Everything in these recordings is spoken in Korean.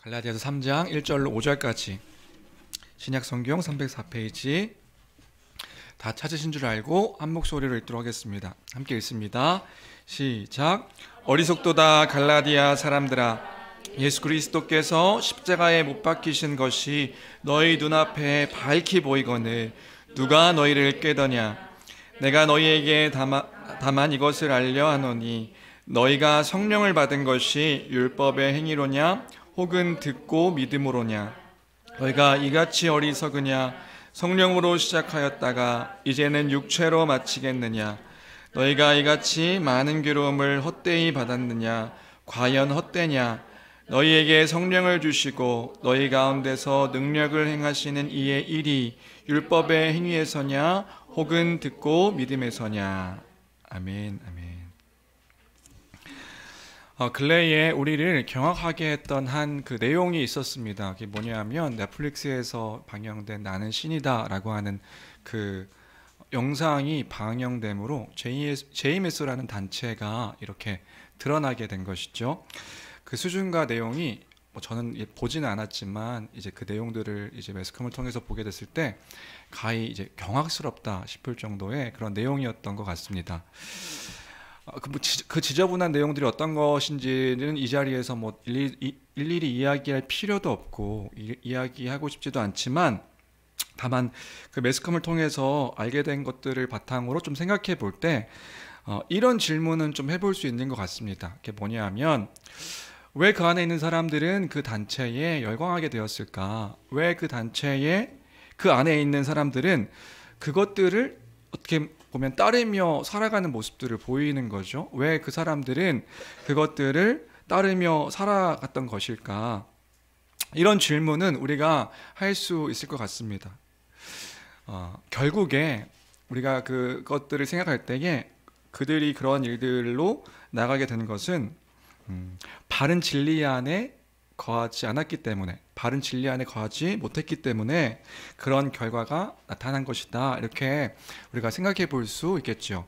갈라디아서 3장 1절로 5절까지 신약성경 304페이지 다 찾으신 줄 알고 한 목소리로 읽도록 하겠습니다. 함께 읽습니다. 시작. 어리석도다 갈라디아 사람들아, 예수 그리스도께서 십자가에 못 박히신 것이 너희 눈앞에 밝히 보이거늘 누가 너희를 꾀더냐. 내가 너희에게 다만 이것을 알려 하노니 너희가 성령을 받은 것이 율법의 행위로냐 혹은 듣고 믿음으로냐. 너희가 이같이 어리석으냐. 성령으로 시작하였다가 이제는 육체로 마치겠느냐. 너희가 이같이 많은 괴로움을 헛되이 받았느냐. 과연 헛되냐. 너희에게 성령을 주시고 너희 가운데서 능력을 행하시는 이의 일이 율법의 행위에서냐 혹은 듣고 믿음에서냐. 아멘. 아멘. 근래에 우리를 경악하게 했던 한 그 내용이 있었습니다. 그게 뭐냐면 넷플릭스에서 방영된 나는 신이다 라고 하는 그 영상이 방영됨으로 JMS라는 단체가 이렇게 드러나게 된 것이죠. 그 수준과 내용이 저는 보지는 않았지만 이제 그 내용들을 이제 매스컴을 통해서 보게 됐을 때 가히 이제 경악스럽다 싶을 정도의 그런 내용이었던 것 같습니다. 그 지저분한 내용들이 어떤 것인지는 이 자리에서 일일이 이야기할 필요도 없고 이야기하고 싶지도 않지만, 다만 그 매스컴을 통해서 알게 된 것들을 바탕으로 좀 생각해 볼 때 이런 질문은 좀 해볼 수 있는 것 같습니다. 그게 뭐냐면, 왜 그 안에 있는 사람들은 그 단체에 열광하게 되었을까? 왜 그 단체에 그 안에 있는 사람들은 그것들을 어떻게 보면 따르며 살아가는 모습들을 보이는 거죠. 왜 그 사람들은 그것들을 따르며 살아갔던 것일까? 이런 질문은 우리가 할 수 있을 것 같습니다. 결국에 우리가 그것들을 생각할 때에 그들이 그런 일들로 나가게 된 것은 바른 진리 안에 거하지 않았기 때문에, 바른 진리 안에 거하지 못했기 때문에 그런 결과가 나타난 것이다, 이렇게 우리가 생각해 볼 수 있겠죠.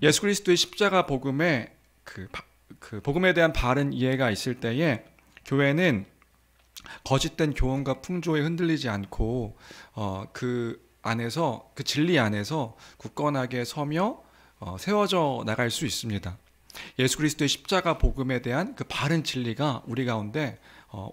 예수 그리스도의 십자가 복음에 그 복음에 대한 바른 이해가 있을 때에 교회는 거짓된 교훈과 풍조에 흔들리지 않고 그 안에서, 그 진리 안에서 굳건하게 서며 세워져 나갈 수 있습니다. 예수 그리스도의 십자가 복음에 대한 그 바른 진리가 우리 가운데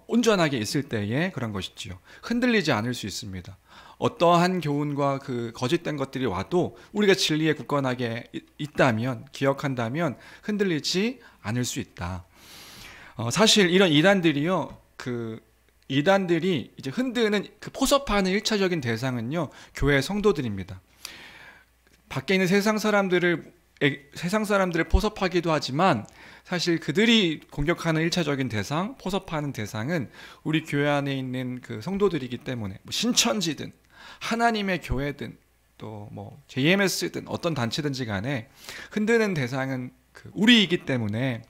온전하게 있을 때에 그런 것이지요. 흔들리지 않을 수 있습니다. 어떠한 교훈과 그 거짓된 것들이 와도 우리가 진리에 굳건하게 있다면, 기억한다면 흔들리지 않을 수 있다. 사실 이런 이단들이요, 이단들이 이제 흔드는, 포섭하는 1차적인 대상은요, 교회 성도들입니다. 밖에 있는 세상 사람들을 포섭하기도 하지만 사실 그들이 공격하는 1차적인 대상, 포섭하는 대상은 우리 교회 안에 있는 그 성도들이기 때문에, 신천지든 하나님의 교회든 또 JMS든 어떤 단체든지 간에 흔드는 대상은 우리이기 때문에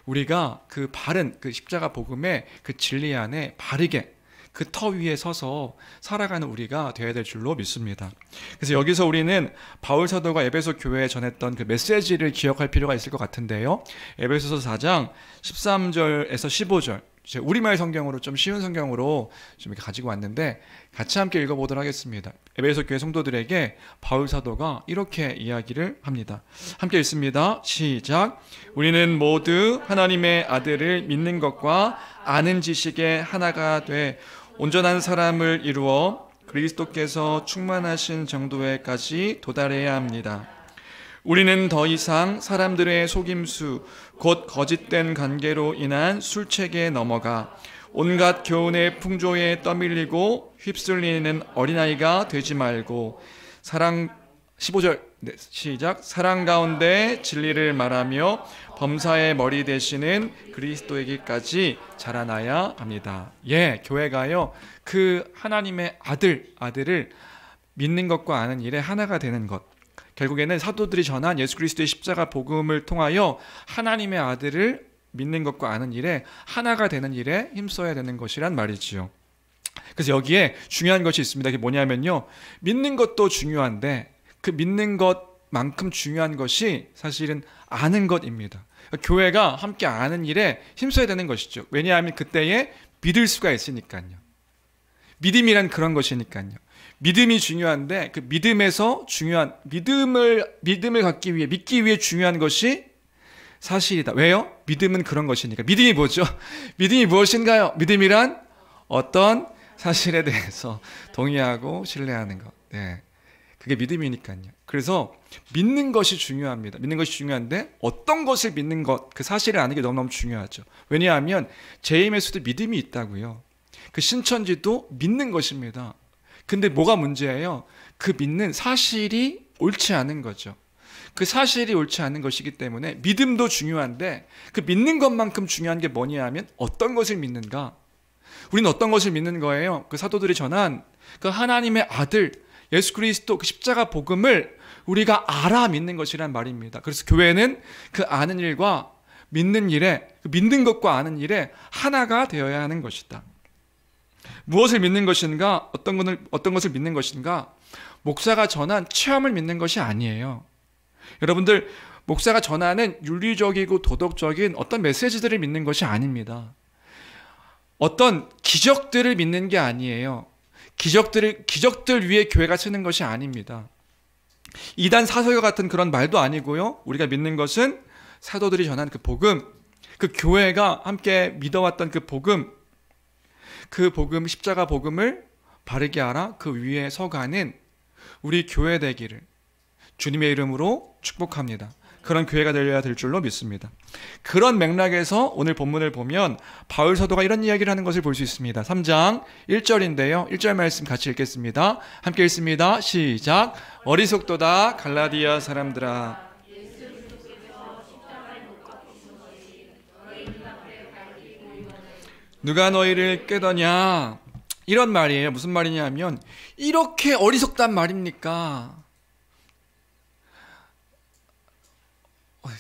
우리가 그 바른 그 십자가 복음의 그 진리 안에 바르게 그 터 위에 서서 살아가는 우리가 되어야 될 줄로 믿습니다. 그래서 여기서 우리는 바울 사도가 에베소 교회에 전했던 그 메시지를 기억할 필요가 있을 것 같은데요. 에베소서 4장 13절에서 15절, 우리말 성경으로 좀 쉬운 성경으로 좀 이렇게 가지고 왔는데 같이 함께 읽어보도록 하겠습니다. 에베소 교회 성도들에게 바울 사도가 이렇게 이야기를 합니다. 함께 읽습니다. 시작. 우리는 모두 하나님의 아들을 믿는 것과 아는 지식에 하나가 돼 온전한 사람을 이루어 그리스도께서 충만하신 정도에까지 도달해야 합니다. 우리는 더 이상 사람들의 속임수, 곧 거짓된 관계로 인한 술책에 넘어가 온갖 교훈의 풍조에 떠밀리고 휩쓸리는 어린아이가 되지 말고 15절 시작. 사랑 가운데 진리를 말하며 범사의 머리 되시는 그리스도에게까지 자라나야 합니다. 교회가요, 그 하나님의 아들을 믿는 것과 아는 일에 하나가 되는 것, 결국에는 사도들이 전한 예수 그리스도의 십자가 복음을 통하여 하나님의 아들을 믿는 것과 아는 일에 하나가 되는 일에 힘써야 되는 것이란 말이지요. 그래서 여기에 중요한 것이 있습니다. 그게 뭐냐면요, 믿는 것도 중요한데 그 믿는 것만큼 중요한 것이 사실은 아는 것입니다. 교회가 함께 아는 일에 힘써야 되는 것이죠. 왜냐하면 그때에 믿을 수가 있으니까요. 믿음이란 그런 것이니까요. 믿음이 중요한데 그 믿음에서 중요한 믿음을 갖기 위해 믿기 위해 중요한 것이 사실이다. 왜요? 믿음은 그런 것이니까. 믿음이 뭐죠? 믿음이 무엇인가요? 믿음이란 어떤 사실에 대해서 동의하고 신뢰하는 것. 네. 그게 믿음이니까요. 그래서 믿는 것이 중요합니다. 믿는 것이 중요한데 어떤 것을 믿는 것, 그 사실을 아는 게 너무너무 중요하죠. 왜냐하면 제임에서도 믿음이 있다고요. 그 신천지도 믿는 것입니다. 근데 뭐가 문제예요? 그 믿는 사실이 옳지 않은 거죠. 그 사실이 옳지 않은 것이기 때문에 믿음도 중요한데 그 믿는 것만큼 중요한 게 뭐냐 하면 어떤 것을 믿는가? 우리는 어떤 것을 믿는 거예요? 그 사도들이 전한 그 하나님의 아들 예수 그리스도 그 십자가 복음을 우리가 알아 믿는 것이란 말입니다. 그래서 교회는 그 아는 일과 믿는 일에, 믿는 것과 아는 일에 하나가 되어야 하는 것이다. 무엇을 믿는 것인가? 어떤 것을 믿는 것인가? 목사가 전한 체험을 믿는 것이 아니에요. 여러분들, 목사가 전하는 윤리적이고 도덕적인 어떤 메시지들을 믿는 것이 아닙니다. 어떤 기적들을 믿는 게 아니에요. 기적들 위에 교회가 쓰는 것이 아닙니다. 이단 사설과 같은 그런 말도 아니고요. 우리가 믿는 것은 사도들이 전한 그 복음, 그 교회가 함께 믿어왔던 그 복음, 십자가 복음을 바르게 알아 그 위에 서가는 우리 교회 되기를 주님의 이름으로 축복합니다. 그런 교회가 되어야 될 줄로 믿습니다. 그런 맥락에서 오늘 본문을 보면 바울 사도가 이런 이야기를 하는 것을 볼 수 있습니다. 3장 1절인데요. 1절 말씀 같이 읽겠습니다. 함께 읽습니다. 시작. 어리석도다 갈라디아 사람들아. 누가 너희를 깨더냐? 이런 말이에요. 무슨 말이냐 하면 이렇게 어리석단 말입니까?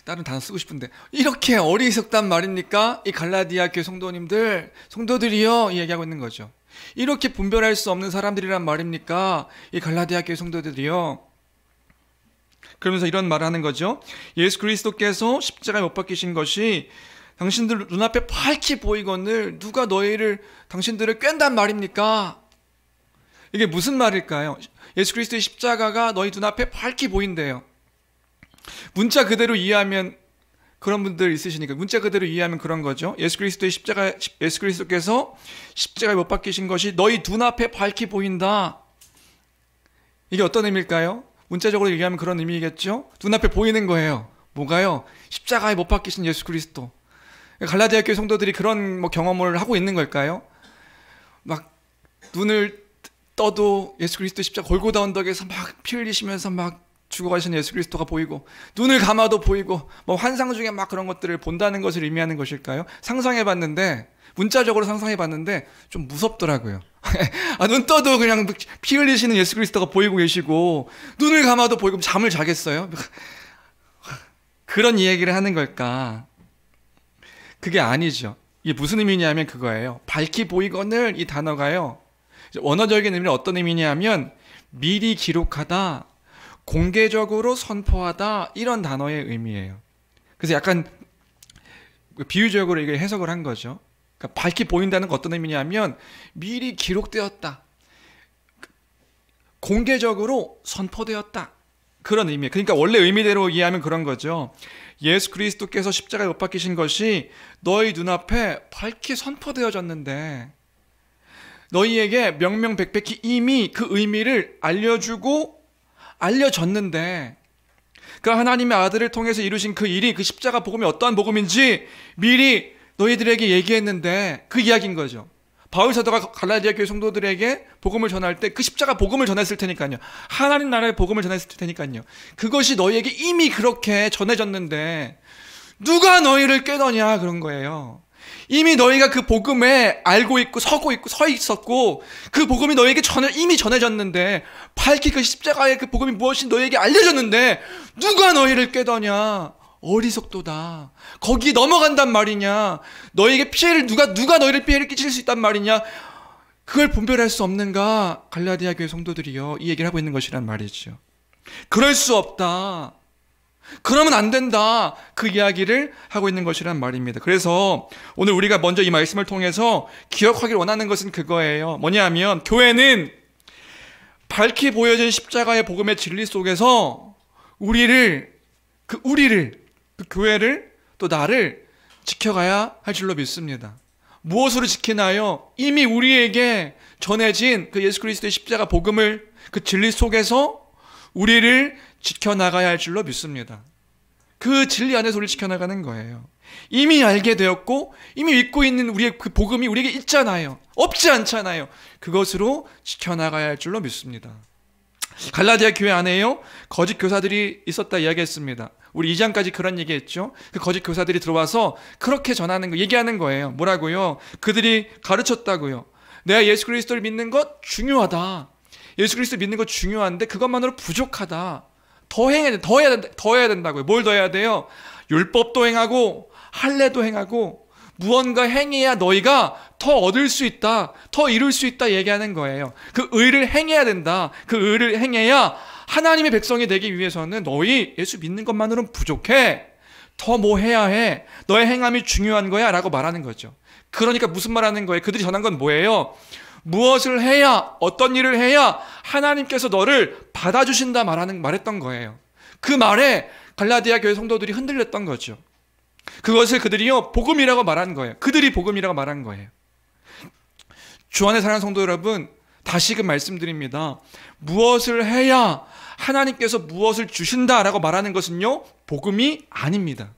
다른 단어 쓰고 싶은데 이렇게 어리석단 말입니까? 이 갈라디아 교회 성도들이요 이 얘기하고 있는 거죠. 이렇게 분별할 수 없는 사람들이란 말입니까? 이 갈라디아 교회 성도들이요. 그러면서 이런 말을 하는 거죠. 예수 그리스도께서 십자가에 못 박히신 것이 당신들 눈앞에 밝히 보이거늘 누가 당신들을 꿰단 말입니까? 이게 무슨 말일까요? 예수 그리스도의 십자가가 너희 눈앞에 밝히 보인대요. 문자 그대로 이해하면 그런 분들 있으시니까 문자 그대로 이해하면 그런 거죠. 예수 그리스도께서 십자가에 못 박히신 것이 너희 눈앞에 밝히 보인다. 이게 어떤 의미일까요? 문자적으로 얘기하면 그런 의미겠죠. 눈앞에 보이는 거예요. 뭐가요? 십자가에 못 박히신 예수 그리스도. 갈라디아 교회 성도들이 그런 경험을 하고 있는 걸까요? 막 눈을 떠도 예수 그리스도 십자가 골고다 언덕에서 막 피 흘리시면서 막 죽어가신 예수 그리스도가 보이고 눈을 감아도 보이고 환상 중에 막 그런 것들을 본다는 것을 의미하는 것일까요? 문자적으로 상상해봤는데 좀 무섭더라고요. 눈 떠도 그냥 피 흘리시는 예수 그리스도가 보이고 계시고 눈을 감아도 보이고 잠을 자겠어요? 그런 이야기를 하는 걸까? 그게 아니죠. 이게 무슨 의미냐면 그거예요. 밝히 보이거늘 이 단어가요. 원어적인 의미는 어떤 의미냐면 미리 기록하다, 공개적으로 선포하다 이런 단어의 의미예요. 그래서 약간 비유적으로 이걸 해석을 한 거죠. 그러니까 밝히 보인다는 건 어떤 의미냐면 미리 기록되었다, 공개적으로 선포되었다 그런 의미예요. 그러니까 원래 의미대로 이해하면 그런 거죠. 예수 그리스도께서 십자가에 못 박히신 것이 너희 눈앞에 밝히 선포되어졌는데 너희에게 명명백백히 이미 그 의미를 알려줬는데 그 하나님의 아들을 통해서 이루신 그 일이 그 십자가 복음이 어떠한 복음인지 미리 너희들에게 얘기했는데 그 이야기인 거죠. 바울 사도가 갈라디아 교회 성도들에게 복음을 전할 때 그 십자가 복음을 전했을 테니까요. 하나님 나라의 복음을 전했을 테니까요. 그것이 너희에게 이미 그렇게 전해졌는데 누가 너희를 깨더냐 그런 거예요. 이미 너희가 그 복음에 알고 있고 서 있었고 그 복음이 너희에게 이미 전해졌는데 밝히 그 십자가의 그 복음이 무엇인지 너희에게 알려졌는데 누가 너희를 깨더냐. 어리석도다. 거기 넘어간단 말이냐. 너희에게 누가 너희를 피해를 끼칠 수 있단 말이냐. 그걸 분별할 수 없는가. 갈라디아 교회 성도들이요 이 얘기를 하고 있는 것이란 말이죠. 그럴 수 없다. 그러면 안 된다. 그 이야기를 하고 있는 것이란 말입니다. 그래서 오늘 우리가 먼저 이 말씀을 통해서 기억하길 원하는 것은 그거예요. 뭐냐면 교회는 밝히 보여진 십자가의 복음의 진리 속에서 그 교회를 또 나를 지켜가야 할 줄로 믿습니다. 무엇으로 지키나요? 이미 우리에게 전해진 그 예수 그리스도의 십자가 복음을 그 진리 속에서 우리를 지켜나가야 할 줄로 믿습니다. 그 진리 안에서 우리를 지켜나가는 거예요. 이미 알게 되었고 이미 믿고 있는 우리의 그 복음이 우리에게 있잖아요. 없지 않잖아요. 그것으로 지켜나가야 할 줄로 믿습니다. 갈라디아 교회 안에요 거짓 교사들이 있었다 이야기했습니다. 우리 2장까지 그런 얘기했죠. 그 거짓 교사들이 들어와서 그렇게 전하는 거, 얘기하는 거예요. 뭐라고요? 그들이 가르쳤다고요. 내가 예수 그리스도를 믿는 것 중요하다. 예수 그리스도 믿는 것 중요한데 그것만으로 부족하다. 더 해야 된다고요. 뭘 더 해야 돼요? 율법도 행하고 할례도 행하고 무언가 행해야 너희가 더 얻을 수 있다, 더 이룰 수 있다 얘기하는 거예요. 그 의를 행해야 된다. 그 의를 행해야 하나님의 백성이 되기 위해서는 너희 예수 믿는 것만으로는 부족해. 더 뭐 해야 해. 너의 행함이 중요한 거야 라고 말하는 거죠. 그러니까 무슨 말하는 거예요? 그들이 전한 건 뭐예요? 무엇을 해야, 어떤 일을 해야 하나님께서 너를 받아주신다 말했던 거예요. 그 말에 갈라디아 교회 성도들이 흔들렸던 거죠. 그것을 그들이요 복음이라고 말한 거예요. 그들이 복음이라고 말한 거예요. 주 안에 사랑하는 성도 여러분, 다시금 말씀드립니다. 무엇을 해야 하나님께서 무엇을 주신다라고 말하는 것은요 복음이 아닙니다.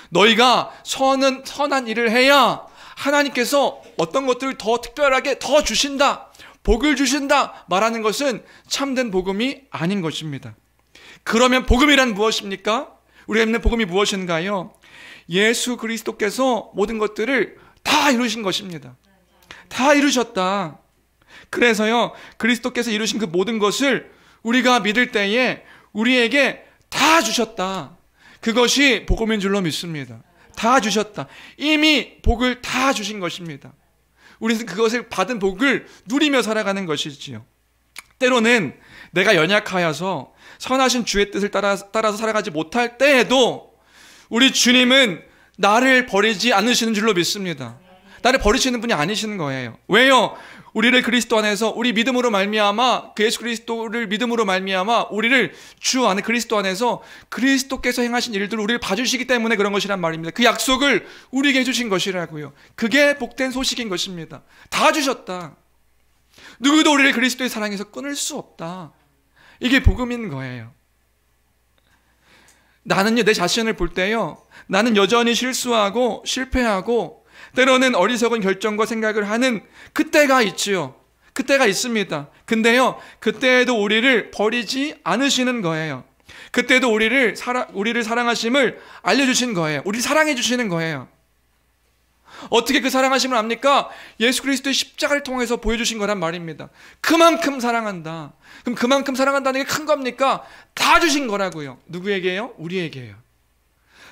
너희가 선한 일을 해야 하나님께서 어떤 것들을 더 특별하게 더 주신다, 복을 주신다 말하는 것은 참된 복음이 아닌 것입니다. 그러면 복음이란 무엇입니까? 우리가 믿는 복음이 무엇인가요? 예수 그리스도께서 모든 것들을 다 이루신 것입니다. 다 이루셨다. 그래서요 그리스도께서 이루신 그 모든 것을 우리가 믿을 때에 우리에게 다 주셨다. 그것이 복음인 줄로 믿습니다. 다 주셨다. 이미 복을 다 주신 것입니다. 우리는 그것을 받은 복을 누리며 살아가는 것이지요. 때로는 내가 연약하여서 선하신 주의 뜻을 따라서 살아가지 못할 때에도 우리 주님은 나를 버리지 않으시는 줄로 믿습니다. 나를 버리시는 분이 아니시는 거예요. 왜요? 우리를 그리스도 안에서 우리 믿음으로 말미암아 그 예수 그리스도를 믿음으로 말미암아 우리를 주 안에 그리스도 안에서 그리스도께서 행하신 일들을 우리를 봐주시기 때문에 그런 것이란 말입니다. 그 약속을 우리에게 해주신 것이라고요. 그게 복된 소식인 것입니다. 다 주셨다. 누구도 우리를 그리스도의 사랑에서 끊을 수 없다. 이게 복음인 거예요. 나는요 내 자신을 볼 때요 나는 여전히 실수하고 실패하고 때로는 어리석은 결정과 생각을 하는 그때가 있지요. 그때가 있습니다. 근데요 그때에도 우리를 버리지 않으시는 거예요. 그때도 우리를 사랑하심을 알려주신 거예요. 우리를 사랑해 주시는 거예요. 어떻게 그 사랑하심을 압니까? 예수 그리스도의 십자가를 통해서 보여주신 거란 말입니다. 그만큼 사랑한다. 그럼 그만큼 사랑한다는 게 큰 겁니까? 다 주신 거라고요. 누구에게요? 우리에게요.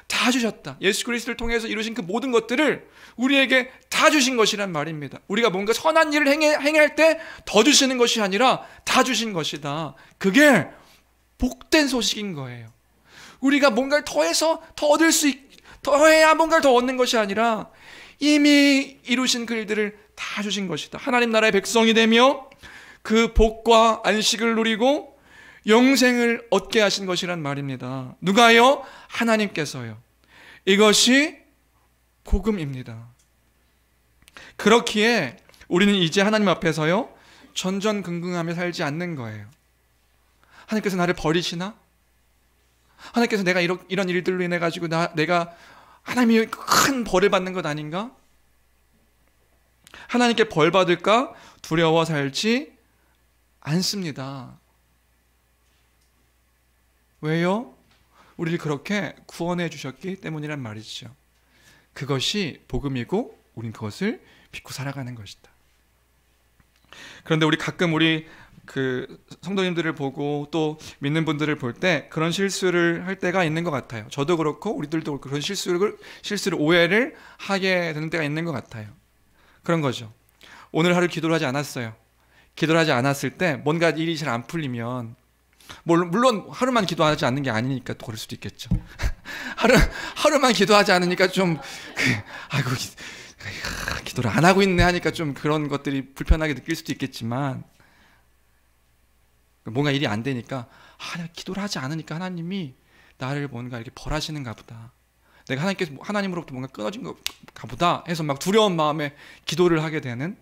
다 주셨다. 예수 그리스도를 통해서 이루신 그 모든 것들을 우리에게 다 주신 것이란 말입니다. 우리가 뭔가 선한 일을 행할 때 더 주시는 것이 아니라 다 주신 것이다. 그게 복된 소식인 거예요. 우리가 뭔가를 더해서 더해야 뭔가를 더 얻는 것이 아니라 이미 이루신 그 일들을 다 주신 것이다. 하나님 나라의 백성이 되며 그 복과 안식을 누리고 영생을 얻게 하신 것이란 말입니다. 누가요? 하나님께서요. 이것이 복음입니다. 그렇기에 우리는 이제 하나님 앞에서요 전전긍긍하며 살지 않는 거예요. 하나님께서 나를 버리시나? 하나님께서 내가 이런 일들로 인해 가지고 내가 하나님이 큰 벌을 받는 것 아닌가? 하나님께 벌 받을까 두려워 살지 않습니다. 왜요? 우리를 그렇게 구원해 주셨기 때문이란 말이죠. 그것이 복음이고 우린 그것을 믿고 살아가는 것이다. 그런데 우리 가끔 그 성도님들을 보고 또 믿는 분들을 볼 때 그런 실수를 할 때가 있는 것 같아요. 저도 그렇고 우리들도 그런 실수를 오해를 하게 되는 때가 있는 것 같아요. 그런 거죠. 오늘 하루 기도를 하지 않았어요. 기도를 하지 않았을 때 뭔가 일이 잘 안 풀리면 물론 하루만 기도하지 않는 게 아니니까 또 그럴 수도 있겠죠. 하루만 기도하지 않으니까 좀 아이고 기도를 안 하고 있네 하니까 좀 그런 것들이 불편하게 느낄 수도 있겠지만, 뭔가 일이 안 되니까 내가 기도를 하지 않으니까 하나님이 나를 뭔가 이렇게 벌하시는가 보다, 내가 하나님으로부터 뭔가 끊어진가 보다 해서 막 두려운 마음에 기도를 하게 되는,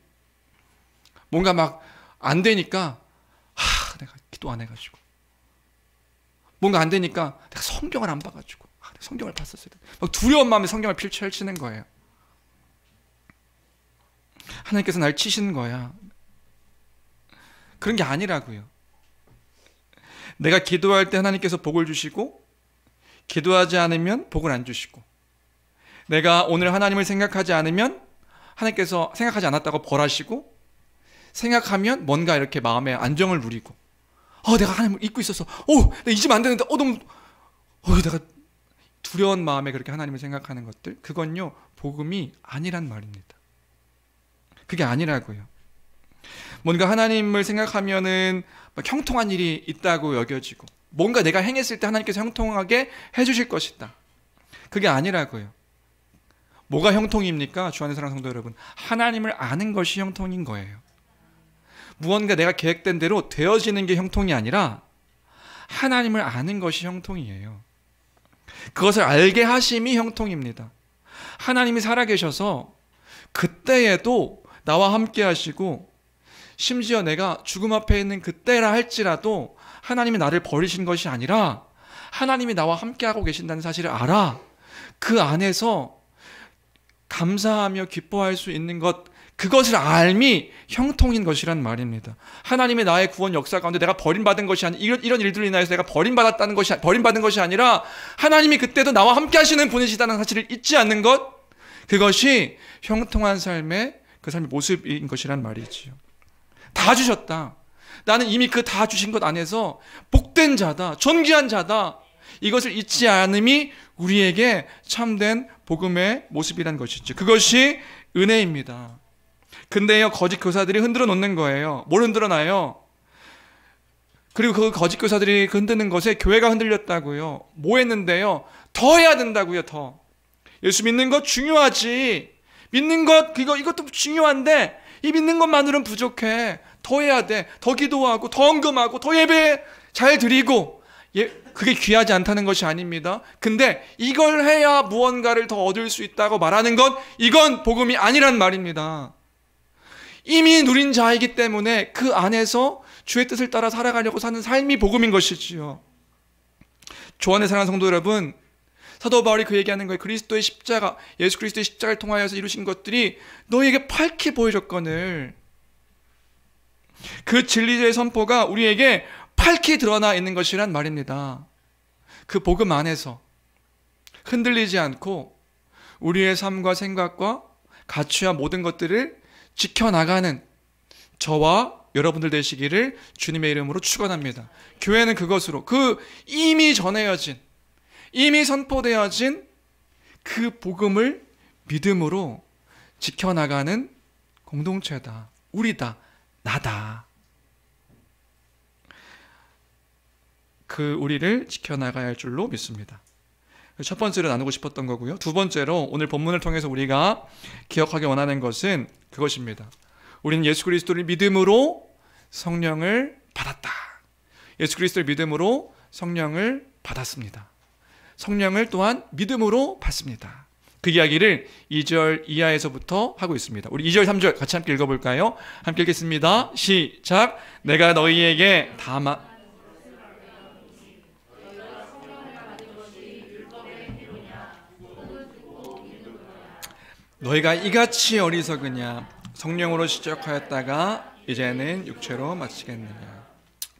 뭔가 막 안 되니까 내가 기도 안 해가지고, 뭔가 안 되니까 내가 성경을 안 봐가지고 내가 성경을 봤었어야 돼, 막 두려운 마음에 성경을 펼치는 거예요. 하나님께서 날 치시는 거야. 그런 게 아니라고요. 내가 기도할 때 하나님께서 복을 주시고, 기도하지 않으면 복을 안 주시고, 내가 오늘 하나님을 생각하지 않으면 하나님께서 생각하지 않았다고 벌하시고, 생각하면 뭔가 이렇게 마음에 안정을 누리고, 내가 하나님을 잊고 있어서 내가 잊으면 안 되는데 너무 내가 두려운 마음에 그렇게 하나님을 생각하는 것들, 그건요 복음이 아니란 말입니다. 그게 아니라고요. 뭔가 하나님을 생각하면은 막 형통한 일이 있다고 여겨지고, 뭔가 내가 행했을 때 하나님께서 형통하게 해주실 것이다, 그게 아니라고요. 뭐가 형통입니까? 주 안에 사랑하는 성도 여러분, 하나님을 아는 것이 형통인 거예요. 무언가 내가 계획된 대로 되어지는 게 형통이 아니라 하나님을 아는 것이 형통이에요. 그것을 알게 하심이 형통입니다. 하나님이 살아계셔서 그때에도 나와 함께 하시고, 심지어 내가 죽음 앞에 있는 그때라 할지라도 하나님이 나를 버리신 것이 아니라 하나님이 나와 함께 하고 계신다는 사실을 알아. 그 안에서 감사하며 기뻐할 수 있는 것, 그것을 알미 형통인 것이란 말입니다. 하나님의 나의 구원 역사 가운데 내가 버림받은 것이 아니라, 이런 일들로 인하여서 내가 버림받은 것이 아니라 하나님이 그때도 나와 함께 하시는 분이시다는 사실을 잊지 않는 것, 그것이 형통한 삶의 그 삶의 모습인 것이란 말이지요. 다 주셨다, 나는 이미 그 다 주신 것 안에서 복된 자다, 존귀한 자다, 이것을 잊지 않음이 우리에게 참된 복음의 모습이란 것이죠. 그것이 은혜입니다. 근데요, 거짓 교사들이 흔들어 놓는 거예요. 뭘 흔들어 놔요? 그리고 그 거짓 교사들이 흔드는 것에 교회가 흔들렸다고요. 뭐 했는데요? 더 해야 된다고요. 더. 예수 믿는 것 중요하지. 믿는 것 이것도 중요한데 이 믿는 것만으로는 부족해. 더 해야 돼. 더 기도하고 더 헌금하고 더 예배 잘 드리고, 그게 귀하지 않다는 것이 아닙니다. 근데 이걸 해야 무언가를 더 얻을 수 있다고 말하는 건, 이건 복음이 아니란 말입니다. 이미 누린 자이기 때문에 그 안에서 주의 뜻을 따라 살아가려고 사는 삶이 복음인 것이지요. 주 안에 사랑하는 성도 여러분, 사도 바울이 그 얘기하는 거예요. 그리스도의 십자가, 예수 그리스도의 십자가를 통하여서 이루신 것들이 너희에게 밝히 보여졌거늘. 그 진리의 선포가 우리에게 밝히 드러나 있는 것이란 말입니다. 그 복음 안에서 흔들리지 않고 우리의 삶과 생각과 가치와 모든 것들을 지켜나가는 저와 여러분들 되시기를 주님의 이름으로 축원합니다. 교회는 그것으로, 그 이미 전해진, 이미 선포되어진 그 복음을 믿음으로 지켜나가는 공동체다. 우리다. 나다. 그 우리를 지켜나가야 할 줄로 믿습니다. 첫 번째로 나누고 싶었던 거고요. 두 번째로 오늘 본문을 통해서 우리가 기억하기 원하는 것은 그것입니다. 우리는 예수 그리스도를 믿음으로 성령을 받았다. 예수 그리스도를 믿음으로 성령을 받았습니다. 성령을 또한 믿음으로 받습니다. 그 이야기를 2절 이하에서부터 하고 있습니다. 우리 2절 3절 같이 함께 읽어볼까요? 함께 읽겠습니다. 시작. 내가 너희에게 너희가 이같이 어리석으냐. 성령으로 시작하였다가 이제는 육체로 마치겠느냐.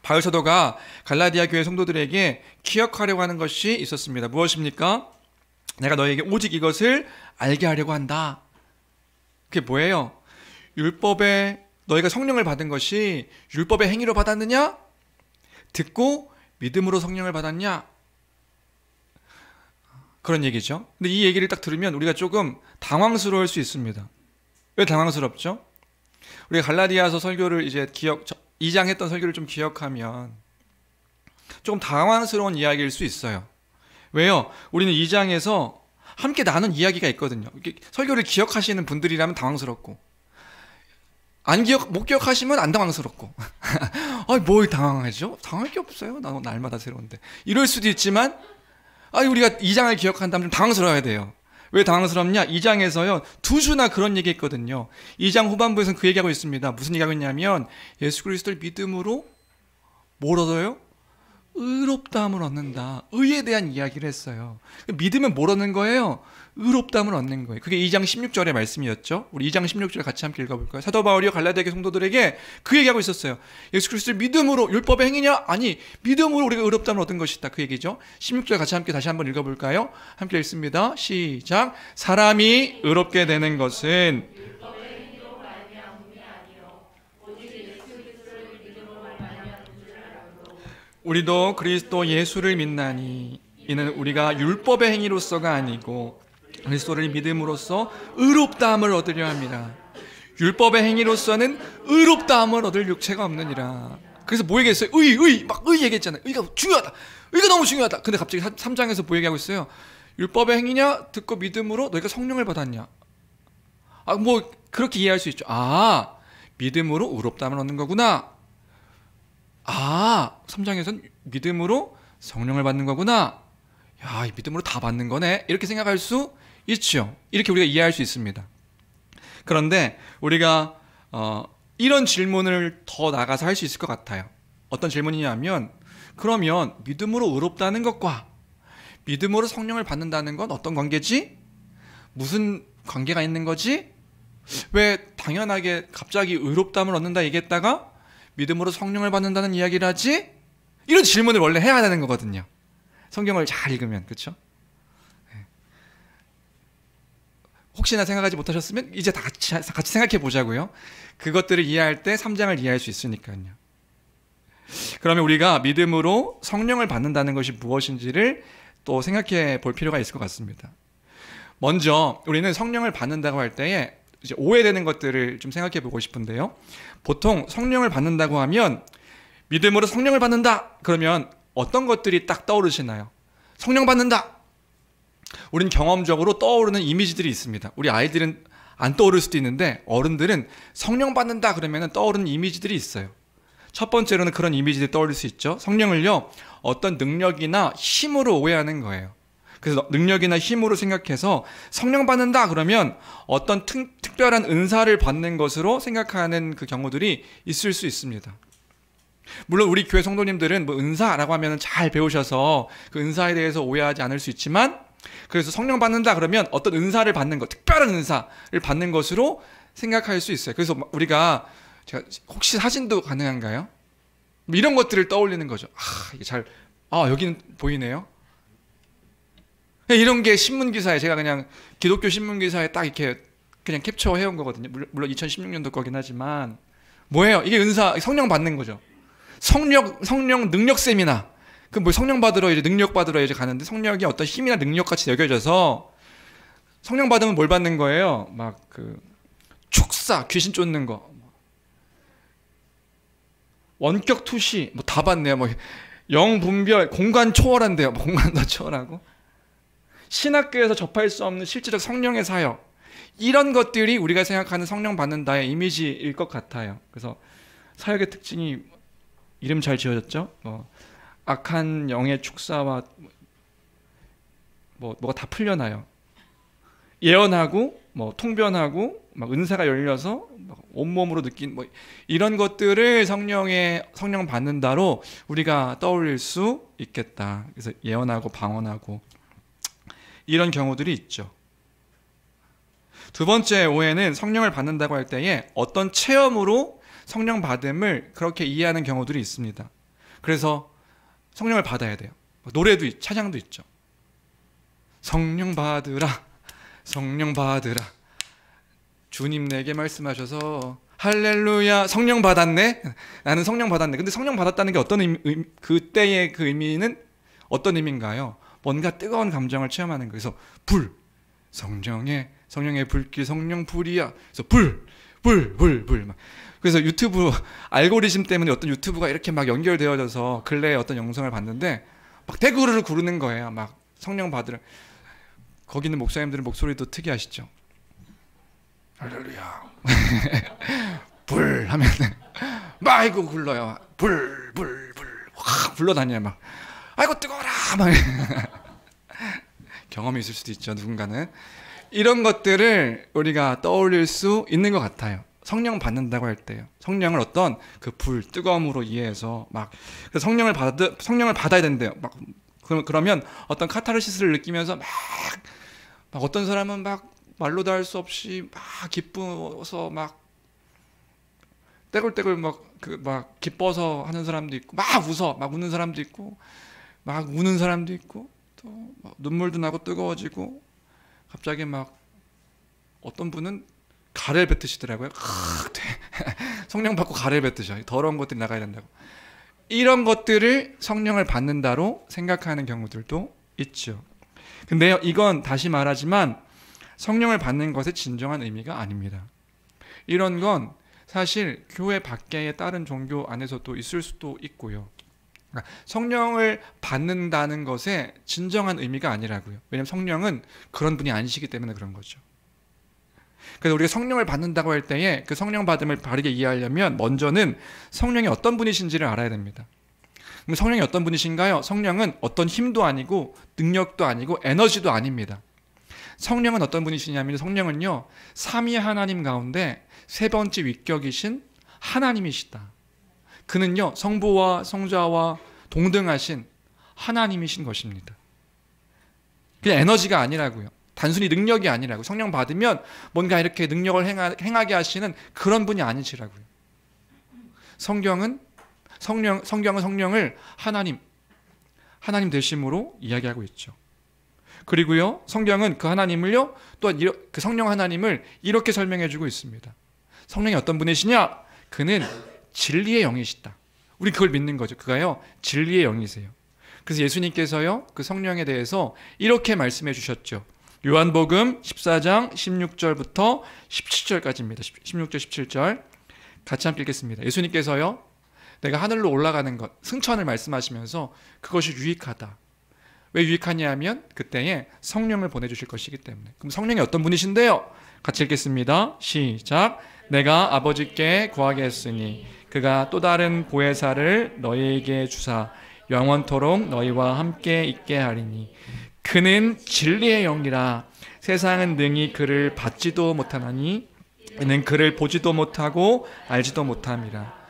바울 사도가 갈라디아 교회 성도들에게 기억하려고 하는 것이 있었습니다. 무엇입니까? 내가 너희에게 오직 이것을 알게 하려고 한다. 그게 뭐예요? 율법에 너희가 성령을 받은 것이 율법의 행위로 받았느냐? 듣고 믿음으로 성령을 받았냐? 그런 얘기죠. 근데 이 얘기를 딱 들으면 우리가 조금 당황스러울 수 있습니다. 왜 당황스럽죠? 우리가 갈라디아서 설교를 이제 2장 했던 설교를 좀 기억하면, 조금 당황스러운 이야기일 수 있어요. 왜요? 우리는 2장에서 함께 나눈 이야기가 있거든요. 설교를 기억하시는 분들이라면 당황스럽고, 못 기억하시면 안 당황스럽고. 뭘 당황하죠? 당할 게 없어요. 나 날마다 새로운데. 이럴 수도 있지만, 우리가 2장을 기억한다면 좀 당황스러워야 돼요. 왜 당황스럽냐? 2장에서요, 두 주나 그런 얘기 했거든요. 2장 후반부에서는 그 얘기하고 있습니다. 무슨 얘기하고 있냐면, 예수 그리스도를 믿음으로 뭘 얻어요? 의롭다함을 얻는다. 의에 대한 이야기를 했어요. 믿으면 뭘 얻는 거예요? 의롭다함을 얻는 거예요. 그게 2장 16절의 말씀이었죠. 우리 2장 16절 같이 함께 읽어볼까요? 사도 바울이 갈라디아 성도들에게 그 얘기하고 있었어요. 예수 그리스도를 믿음으로, 율법의 행위냐? 아니, 믿음으로 우리가 의롭다함을 얻은 것이다. 그 얘기죠. 16절 같이 함께 다시 한번 읽어볼까요? 함께 읽습니다. 시작. 사람이 의롭게 되는 것은 우리도 그리스도 예수를 믿나니 이는 우리가 율법의 행위로서가 아니고 그리스도를 믿음으로써 의롭다함을 얻으려 합니다. 율법의 행위로서는 의롭다함을 얻을 육체가 없느니라. 그래서 뭐 얘기했어요? 막 의 얘기했잖아요. 의가 중요하다. 의가 너무 중요하다. 근데 갑자기 3장에서 뭐 얘기하고 있어요? 율법의 행위냐? 듣고 믿음으로 너희가 성령을 받았냐? 뭐 그렇게 이해할 수 있죠. 믿음으로 의롭다함을 얻는 거구나. 3장에서는 믿음으로 성령을 받는 거구나. 이 믿음으로 다 받는 거네. 이렇게 생각할 수 있죠. 이렇게 우리가 이해할 수 있습니다. 그런데 우리가 이런 질문을 더 나가서 할 수 있을 것 같아요. 어떤 질문이냐면, 그러면 믿음으로 의롭다는 것과 믿음으로 성령을 받는다는 건 어떤 관계지? 무슨 관계가 있는 거지? 왜 당연하게 갑자기 의롭다함을 얻는다 얘기했다가 믿음으로 성령을 받는다는 이야기를 하지? 이런 질문을 원래 해야 되는 거거든요. 성경을 잘 읽으면. 그렇죠? 혹시나 생각하지 못하셨으면 이제 다 같이 생각해 보자고요. 그것들을 이해할 때 3장을 이해할 수 있으니까요. 그러면 우리가 믿음으로 성령을 받는다는 것이 무엇인지를 또 생각해 볼 필요가 있을 것 같습니다. 먼저 우리는 성령을 받는다고 할 때에 이제 오해되는 것들을 좀 생각해 보고 싶은데요. 보통 성령을 받는다고 하면 믿음으로 성령을 받는다 그러면 어떤 것들이 딱 떠오르시나요? 성령 받는다. 우린 경험적으로 떠오르는 이미지들이 있습니다. 우리 아이들은 안 떠오를 수도 있는데 어른들은 성령 받는다 그러면 떠오르는 이미지들이 있어요. 첫 번째로는 그런 이미지들이 떠오를 수 있죠. 성령을요, 어떤 능력이나 힘으로 오해하는 거예요. 그래서 능력이나 힘으로 생각해서 성령 받는다 그러면 어떤 특별한 은사를 받는 것으로 생각하는 그 경우들이 있을 수 있습니다. 물론 우리 교회 성도님들은 뭐 은사라고 하면 잘 배우셔서 그 은사에 대해서 오해하지 않을 수 있지만, 그래서 성령 받는다 그러면 어떤 은사를 받는 것, 특별한 은사를 받는 것으로 생각할 수 있어요. 그래서 우리가 제가 혹시 사진도 가능한가요? 뭐 이런 것들을 떠올리는 거죠. 이게 여기는 보이네요. 이런 게 신문 기사에, 제가 그냥 기독교 신문 기사에 딱 이렇게 그냥 캡처해 온 거거든요. 물론 2016년도 거긴 하지만 뭐예요? 이게 은사, 성령 받는 거죠. 성령 능력 세미나. 그 뭐 성령 받으러 이제 능력 받으러 이제 가는데 성령이 어떤 힘이나 능력 같이 여겨져서 성령 받으면 뭘 받는 거예요? 막 그 축사, 귀신 쫓는 거, 원격 투시, 뭐 다 받네요. 뭐 영분별, 공간 초월한대요. 뭐 공간도 초월하고. 신학교에서 접할 수 없는 실제적 성령의 사역, 이런 것들이 우리가 생각하는 성령 받는다의 이미지일 것 같아요. 그래서 사역의 특징이 이름 잘 지어졌죠. 악한 영의 축사와 뭐가 다 풀려나요. 예언하고 통변하고 막 은사가 열려서 막 온몸으로 느낀 이런 것들을 성령 받는다로 우리가 떠올릴 수 있겠다. 그래서 예언하고 방언하고 이런 경우들이 있죠. 두 번째 오해는 성령을 받는다고 할 때에 어떤 체험으로 성령 받음을 그렇게 이해하는 경우들이 있습니다. 그래서 성령을 받아야 돼요. 노래도 찬양도 있죠. 성령 받으라, 성령 받으라. 주님 내게 말씀하셔서 할렐루야, 성령 받았네. 나는 성령 받았네. 근데 성령 받았다는 게 어떤 그때의 그 의미는 어떤 의미인가요? 뭔가 뜨거운 감정을 체험하는 거예요. 그래서 성령의 불길, 성령 불이야. 그래서 불 막. 그래서 유튜브 알고리즘 때문에 어떤 유튜브가 이렇게 막 연결되어져서 근래에 어떤 영상을 봤는데 막 대구를 구르는 거예요. 막 성령 받으러. 거기 있는 목사님들은 목소리도 특이하시죠. 할렐루야. 불 하면 막 아이고 굴러요. 불 확 굴러다녀요. 막 아이고 뜨거워라 막. 경험이 있을 수도 있죠. 누군가는. 이런 것들을 우리가 떠올릴 수 있는 것 같아요. 성령 받는다고 할 때요. 성령을 어떤 그 불, 뜨거움으로 이해해서 막 성령을 받아야 된대요. 막 그러면 어떤 카타르시스를 느끼면서 막 어떤 사람은 막 말로도 할 수 없이 막 기뻐서 막 떼굴떼굴 막 기뻐서 하는 사람도 있고 막 우는 사람도 있고 막 우는 사람도 있고 또 눈물도 나고 뜨거워지고 갑자기 막 어떤 분은 가래를 뱉으시더라고요. 성령 받고 가래를 뱉으셔. 더러운 것들이 나가야 된다고. 이런 것들을 성령을 받는다로 생각하는 경우들도 있죠. 근데요, 이건 다시 말하지만 성령을 받는 것의 진정한 의미가 아닙니다. 이런 건 사실 교회 밖의 다른 종교 안에서도 있을 수도 있고요. 성령을 받는다는 것의 진정한 의미가 아니라고요. 왜냐하면 성령은 그런 분이 아니시기 때문에 그런 거죠. 그래서 우리가 성령을 받는다고 할 때에 그 성령 받음을 바르게 이해하려면 먼저는 성령이 어떤 분이신지를 알아야 됩니다. 그럼 성령이 어떤 분이신가요? 성령은 어떤 힘도 아니고 능력도 아니고 에너지도 아닙니다. 성령은 어떤 분이시냐면 성령은요, 삼위 하나님 가운데 세 번째 위격이신 하나님이시다. 그는요, 성부와 성자와 동등하신 하나님이신 것입니다. 그냥 에너지가 아니라고요. 단순히 능력이 아니라고. 성령 받으면 뭔가 이렇게 능력을 행하게 하시는 그런 분이 아니시라고요. 성경은 성령을 하나님 되심으로 이야기하고 있죠. 그리고요, 성경은 그 하나님을요, 또한 그 성령 하나님을 이렇게 설명해 주고 있습니다. 성령이 어떤 분이시냐? 그는 진리의 영이시다. 우리 그걸 믿는 거죠. 그가요, 진리의 영이세요. 그래서 예수님께서요, 그 성령에 대해서 이렇게 말씀해 주셨죠. 요한복음 14장 16절부터 17절까지입니다. 16절, 17절 같이 함께 읽겠습니다. 예수님께서요, 내가 하늘로 올라가는 것, 승천을 말씀하시면서 그것이 유익하다. 왜 유익하냐 하면 그때에 성령을 보내주실 것이기 때문에. 그럼 성령이 어떤 분이신데요? 같이 읽겠습니다. 시작. 내가 아버지께 구하게 했으니 그가 또 다른 보혜사를 너희에게 주사 영원토록 너희와 함께 있게 하리니 그는 진리의 영이라. 세상은 능히 그를 받지도 못하나니 이는 그를 보지도 못하고 알지도 못함이라.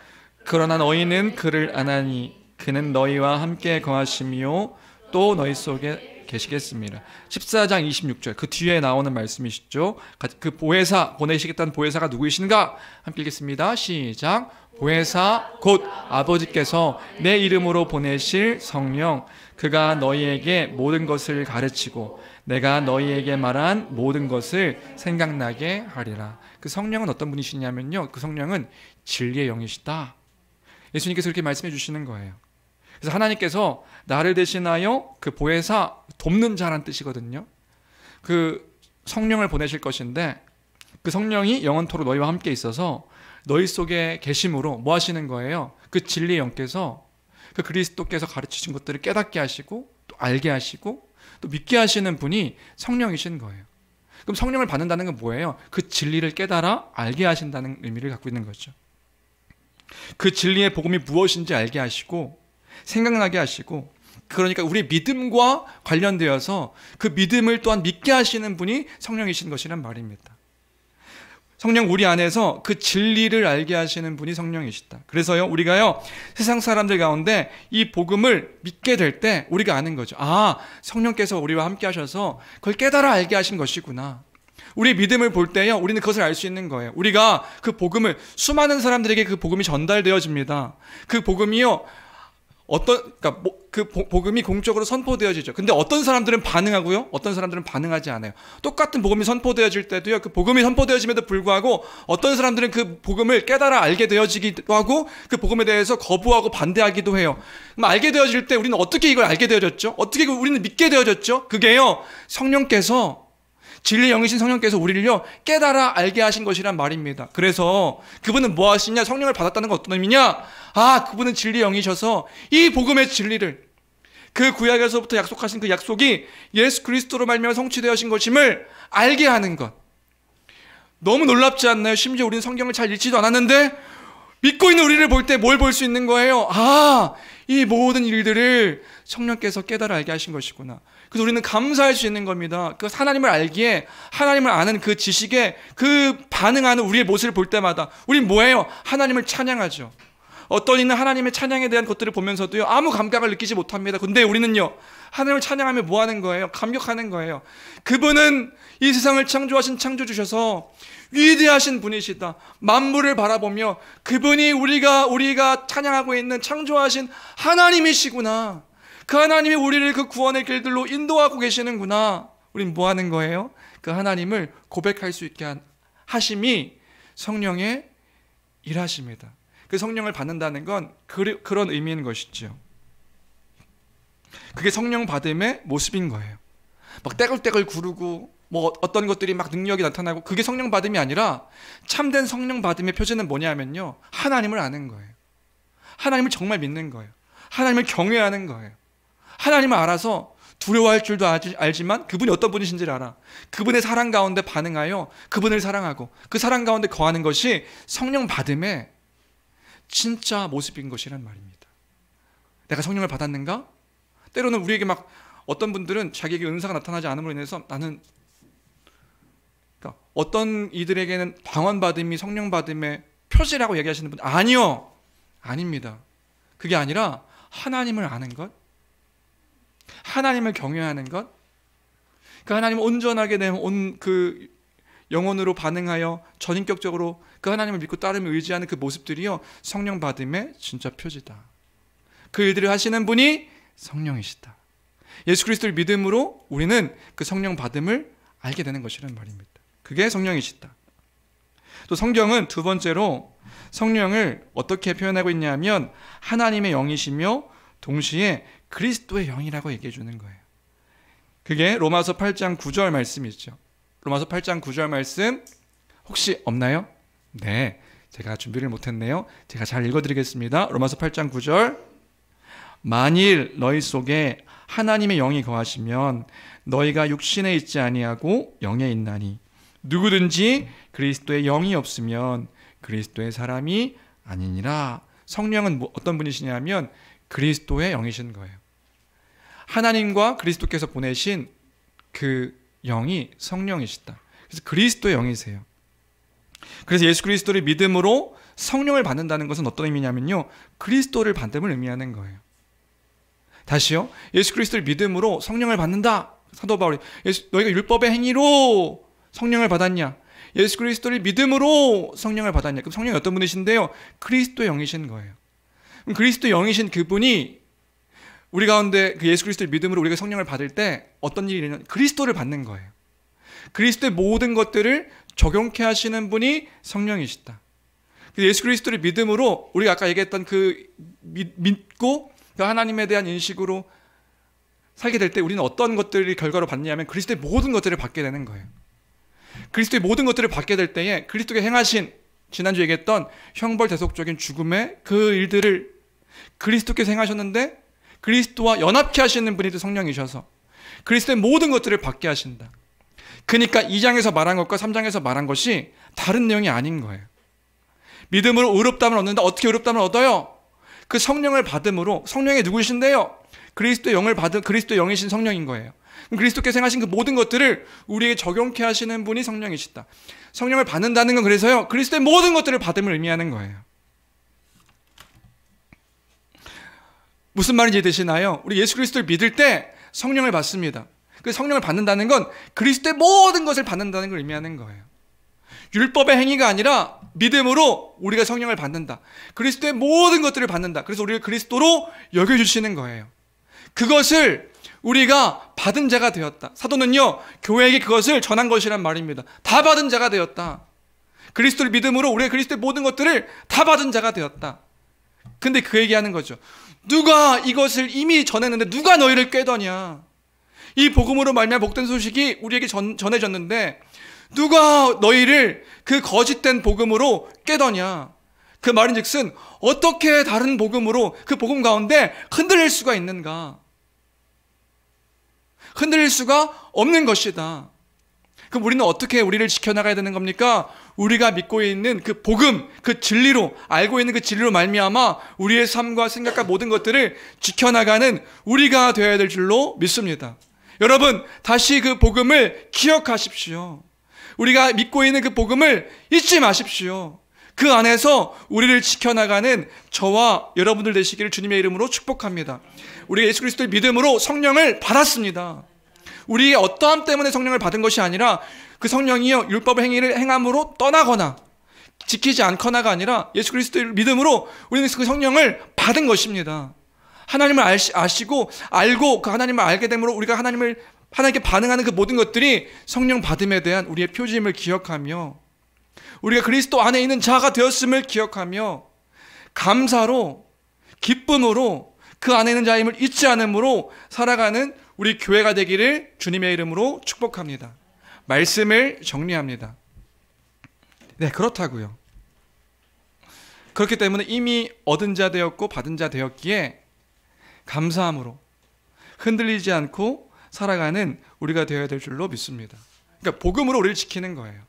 그러나 너희는 그를 아나니 그는 너희와 함께 거하시며 또 너희 속에 계시겠습니다. 14장 26절 그 뒤에 나오는 말씀이시죠. 그 보혜사, 보내시겠다는 보혜사가 누구이신가? 함께 읽겠습니다. 시작. 보혜사 곧 아버지께서 내 이름으로 보내실 성령, 그가 너희에게 모든 것을 가르치고 내가 너희에게 말한 모든 것을 생각나게 하리라. 그 성령은 어떤 분이시냐면요, 그 성령은 진리의 영이시다. 예수님께서 그렇게 말씀해 주시는 거예요. 그래서 하나님께서 나를 대신하여 그 보혜사, 돕는 자란 뜻이거든요. 그 성령을 보내실 것인데 그 성령이 영원토록 너희와 함께 있어서 너희 속에 계심으로 뭐 하시는 거예요? 그 진리의 영께서 그 그리스도께서 가르치신 것들을 깨닫게 하시고 또 알게 하시고 또 믿게 하시는 분이 성령이신 거예요. 그럼 성령을 받는다는 건 뭐예요? 그 진리를 깨달아 알게 하신다는 의미를 갖고 있는 거죠. 그 진리의 복음이 무엇인지 알게 하시고 생각나게 하시고, 그러니까 우리 믿음과 관련되어서 그 믿음을 또한 믿게 하시는 분이 성령이신 것이란 말입니다. 성령 우리 안에서 그 진리를 알게 하시는 분이 성령이시다. 그래서요, 우리가요, 세상 사람들 가운데 이 복음을 믿게 될 때 우리가 아는 거죠. 아, 성령께서 우리와 함께 하셔서 그걸 깨달아 알게 하신 것이구나. 우리 믿음을 볼 때요, 우리는 그것을 알 수 있는 거예요. 우리가 그 복음을, 수많은 사람들에게 그 복음이 전달되어집니다. 그 복음이요, 그러니까 그 복음이 공적으로 선포되어지죠. 근데 어떤 사람들은 반응하고요, 어떤 사람들은 반응하지 않아요. 똑같은 복음이 선포되어질 때도요, 그 복음이 선포되어짐에도 불구하고 어떤 사람들은 그 복음을 깨달아 알게 되어지기도 하고 그 복음에 대해서 거부하고 반대하기도 해요. 그럼 알게 되어질 때 우리는 어떻게 이걸 알게 되어졌죠? 어떻게 우리는 믿게 되어졌죠? 그게요, 성령께서 진리 영이신 성령께서 우리를요 깨달아 알게 하신 것이란 말입니다. 그래서 그분은 뭐 하시냐? 성령을 받았다는 건 어떤 의미냐? 그분은 진리 영이셔서 이 복음의 진리를, 그 구약에서부터 약속하신 그 약속이 예수 그리스도로 말미암아 성취되어진 것임을 알게 하는 것. 너무 놀랍지 않나요? 심지어 우리는 성경을 잘 읽지도 않았는데 믿고 있는 우리를 볼 때 뭘 볼 수 있는 거예요? 이 모든 일들을 성령께서 깨달아 알게 하신 것이구나. 그래서 우리는 감사할 수 있는 겁니다. 그 하나님을 알기에, 하나님을 아는 그 지식에 그 반응하는 우리의 모습을 볼 때마다 우린 뭐예요? 하나님을 찬양하죠. 어떤 이는 하나님의 찬양에 대한 것들을 보면서도요 아무 감각을 느끼지 못합니다. 근데 우리는요 하나님을 찬양하며 뭐 하는 거예요? 감격하는 거예요. 그분은 이 세상을 창조하신 창조주셔서 위대하신 분이시다. 만물을 바라보며 그분이 우리가 찬양하고 있는 창조하신 하나님이시구나. 그 하나님이 우리를 그 구원의 길들로 인도하고 계시는구나. 우린 뭐 하는 거예요? 그 하나님을 고백할 수 있게 하심이 성령의 일하십니다. 그 성령을 받는다는 건 그런 의미인 것이죠. 그게 성령 받음의 모습인 거예요. 막 떼굴떼굴 구르고 뭐 어떤 것들이 막 능력이 나타나고, 그게 성령 받음이 아니라 참된 성령 받음의 표제는 뭐냐면요 하나님을 아는 거예요. 하나님을 정말 믿는 거예요. 하나님을 경외하는 거예요. 하나님을 알아서 두려워할 줄도 알지만 그분이 어떤 분이신지를 알아. 그분의 사랑 가운데 반응하여 그분을 사랑하고 그 사랑 가운데 거하는 것이 성령 받음의 진짜 모습인 것이란 말입니다. 내가 성령을 받았는가? 때로는 우리에게 막 어떤 분들은 자기에게 은사가 나타나지 않음으로 인해서 나는, 그러니까 어떤 이들에게는 방언받음이 성령 받음의 표시라고 얘기하시는 분, 아니요, 아닙니다. 그게 아니라 하나님을 아는 것, 하나님을 경외하는 것, 그 하나님을 온전하게 내 그 영혼으로 반응하여 전인격적으로 그 하나님을 믿고 따르며 의지하는 그 모습들이요 성령 받음의 진짜 표지다. 그 일들을 하시는 분이 성령이시다. 예수 그리스도를 믿음으로 우리는 그 성령 받음을 알게 되는 것이란 말입니다. 그게 성령이시다. 또 성경은 두 번째로 성령을 어떻게 표현하고 있냐면 하나님의 영이시며 동시에 그리스도의 영이라고 얘기해 주는 거예요. 그게 로마서 8장 9절 말씀이죠. 로마서 8장 9절 말씀 혹시 없나요? 네, 제가 준비를 못했네요. 제가 잘 읽어드리겠습니다. 로마서 8장 9절. 만일 너희 속에 하나님의 영이 거하시면 너희가 육신에 있지 아니하고 영에 있나니 누구든지 그리스도의 영이 없으면 그리스도의 사람이 아니니라. 성령은 어떤 분이시냐면 그리스도의 영이신 거예요. 하나님과 그리스도께서 보내신 그 영이 성령이시다. 그래서 그리스도의 영이세요. 그래서 예수 그리스도를 믿음으로 성령을 받는다는 것은 어떤 의미냐면요 그리스도를 받음을 의미하는 거예요. 다시요, 예수 그리스도를 믿음으로 성령을 받는다. 사도 바울이 너희가 율법의 행위로 성령을 받았냐? 예수 그리스도를 믿음으로 성령을 받았냐? 그럼 성령이 어떤 분이신데요? 그리스도의 영이신 거예요. 그럼 그리스도의 영이신 그분이 우리 가운데 그 예수 그리스도를 믿음으로 우리가 성령을 받을 때 어떤 일이 일어나냐? 그리스도를 받는 거예요. 그리스도의 모든 것들을 적용케 하시는 분이 성령이시다. 예수 그리스도를 믿음으로 우리가 아까 얘기했던 그 믿고 그 하나님에 대한 인식으로 살게 될 때 우리는 어떤 것들이 결과로 받냐면 그리스도의 모든 것들을 받게 되는 거예요. 그리스도의 모든 것들을 받게 될 때에 그리스도가 행하신 지난주에 얘기했던 형벌대속적인 죽음의 그 일들을 그리스도께서 행하셨는데 그리스도와 연합케 하시는 분이 또 성령이셔서 그리스도의 모든 것들을 받게 하신다. 그러니까 2장에서 말한 것과 3장에서 말한 것이 다른 내용이 아닌 거예요. 믿음으로 의롭다함을 얻는다. 어떻게 의롭다함을 얻어요? 그 성령을 받음으로. 성령이 누구신데요? 그리스도의 영을 받은 그리스도의 영이신 성령인 거예요. 그리스도께서 행하신 그 모든 것들을 우리에게 적용케 하시는 분이 성령이시다. 성령을 받는다는 건 그래서요 그리스도의 모든 것들을 받음을 의미하는 거예요. 무슨 말인지 되시나요? 우리 예수 그리스도를 믿을 때 성령을 받습니다. 그 성령을 받는다는 건 그리스도의 모든 것을 받는다는 걸 의미하는 거예요. 율법의 행위가 아니라 믿음으로 우리가 성령을 받는다. 그리스도의 모든 것들을 받는다. 그래서 우리를 그리스도로 여겨주시는 거예요. 그것을 우리가 받은 자가 되었다. 사도는요 교회에게 그것을 전한 것이란 말입니다. 다 받은 자가 되었다. 그리스도를 믿음으로 우리가 그리스도의 모든 것들을 다 받은 자가 되었다. 근데 그 얘기하는 거죠. 누가 이것을 이미 전했는데 누가 너희를 꾀더냐? 이 복음으로 말미암아 복된 소식이 우리에게 전해졌는데 누가 너희를 그 거짓된 복음으로 깨더냐? 그 말인즉슨 어떻게 다른 복음으로 그 복음 가운데 흔들릴 수가 있는가? 흔들릴 수가 없는 것이다. 그럼 우리는 어떻게 우리를 지켜나가야 되는 겁니까? 우리가 믿고 있는 그 복음, 그 진리로, 알고 있는 그 진리로 말미암아 우리의 삶과 생각과 모든 것들을 지켜나가는 우리가 되어야 될 줄로 믿습니다. 여러분, 다시 그 복음을 기억하십시오. 우리가 믿고 있는 그 복음을 잊지 마십시오. 그 안에서 우리를 지켜나가는 저와 여러분들 되시기를 주님의 이름으로 축복합니다. 우리가 예수 그리스도의 믿음으로 성령을 받았습니다. 우리의 어떠함 때문에 성령을 받은 것이 아니라 그 성령이요 율법의 행위를 행함으로 떠나거나 지키지 않거나가 아니라 예수 그리스도의 믿음으로 우리는 그 성령을 받은 것입니다. 하나님을 아시고 알고 그 하나님을 알게 됨으로 우리가 하나님께 반응하는 그 모든 것들이 성령 받음에 대한 우리의 표지임을 기억하며 우리가 그리스도 안에 있는 자가 되었음을 기억하며 감사로 기쁨으로 그 안에 있는 자임을 잊지 않음으로 살아가는 우리 교회가 되기를 주님의 이름으로 축복합니다. 말씀을 정리합니다. 네, 그렇다고요. 그렇기 때문에 이미 얻은 자 되었고 받은 자 되었기에 감사함으로 흔들리지 않고 살아가는 우리가 되어야 될 줄로 믿습니다. 그러니까 복음으로 우리를 지키는 거예요.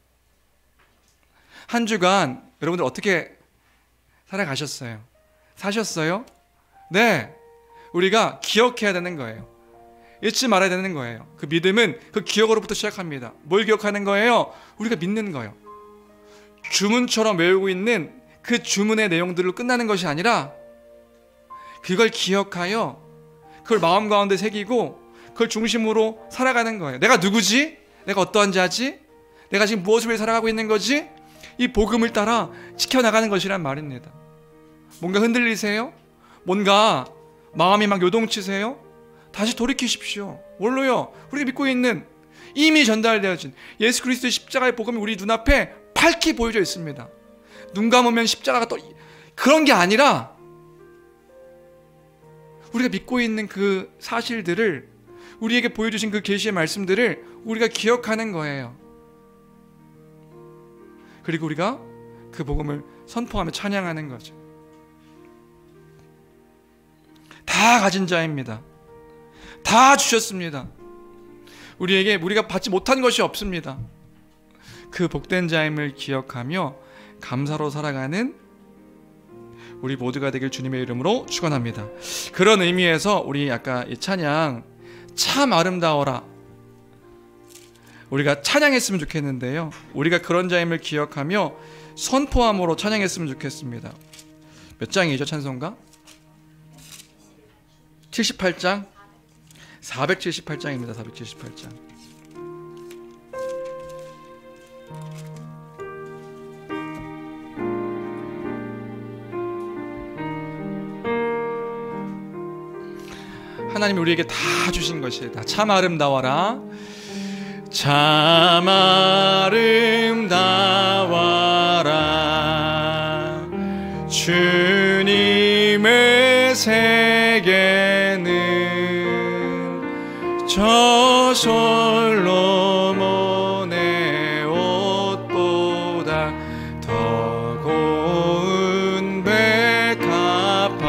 한 주간 여러분들 어떻게 살아가셨어요? 사셨어요? 네, 우리가 기억해야 되는 거예요. 잊지 말아야 되는 거예요. 그 믿음은 그 기억으로부터 시작합니다. 뭘 기억하는 거예요? 우리가 믿는 거예요. 주문처럼 외우고 있는 그 주문의 내용들로 끝나는 것이 아니라 그걸 기억하여 그걸 마음 가운데 새기고 그걸 중심으로 살아가는 거예요. 내가 누구지? 내가 어떠한 자지? 내가 지금 무엇을 위해 살아가고 있는 거지? 이 복음을 따라 지켜나가는 것이란 말입니다. 뭔가 흔들리세요? 뭔가 마음이 막 요동치세요? 다시 돌이키십시오. 뭘로요? 우리가 믿고 있는 이미 전달되어진 예수 그리스도의 십자가의 복음이 우리 눈앞에 밝히 보여져 있습니다. 눈 감으면 십자가가 또 그런 게 아니라 우리가 믿고 있는 그 사실들을 우리에게 보여주신 그 계시의 말씀들을 우리가 기억하는 거예요. 그리고 우리가 그 복음을 선포하며 찬양하는 거죠. 다 가진 자입니다. 다 주셨습니다. 우리에게 우리가 받지 못한 것이 없습니다. 그 복된 자임을 기억하며 감사로 살아가는 우리 모두가 되길 주님의 이름으로 축원합니다. 그런 의미에서 우리 아까 이 찬양 참 아름다워라 우리가 찬양했으면 좋겠는데요. 우리가 그런 자임을 기억하며 선포함으로 찬양했으면 좋겠습니다. 몇 장이죠 찬송가? 78장? 478장입니다. 478장. 하나님이 우리에게 다 주신 것이다. 참 아름다워라. 참 아름다워라. 주님의 세계는 저 솔로몬의 옷보다 더 고운 백합화.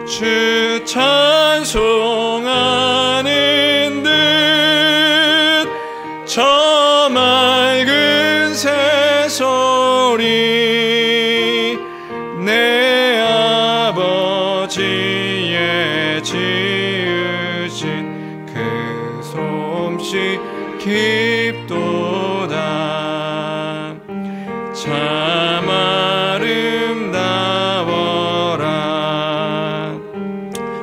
주 찬송하는 듯 저 맑은 새소리 내 아버지의 지으신 그 솜씨 깊도다. 참 아름다워라.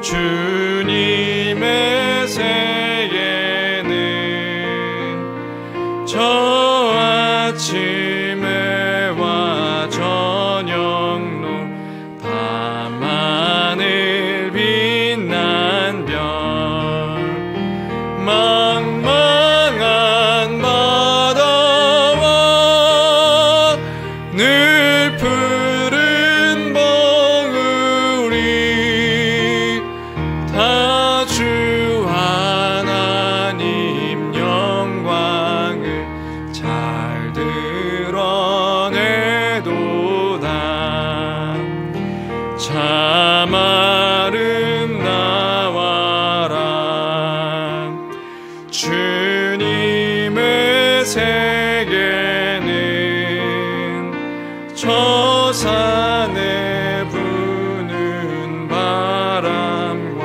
주님의 세계는 저 아침에와 저녁로 밤하늘 빛난 별 망망한 바다와 늘 푸른 봉우리 다 주 드러내도다. 참 아름다워라. 주님의 세계는 저 산에 부는 바람과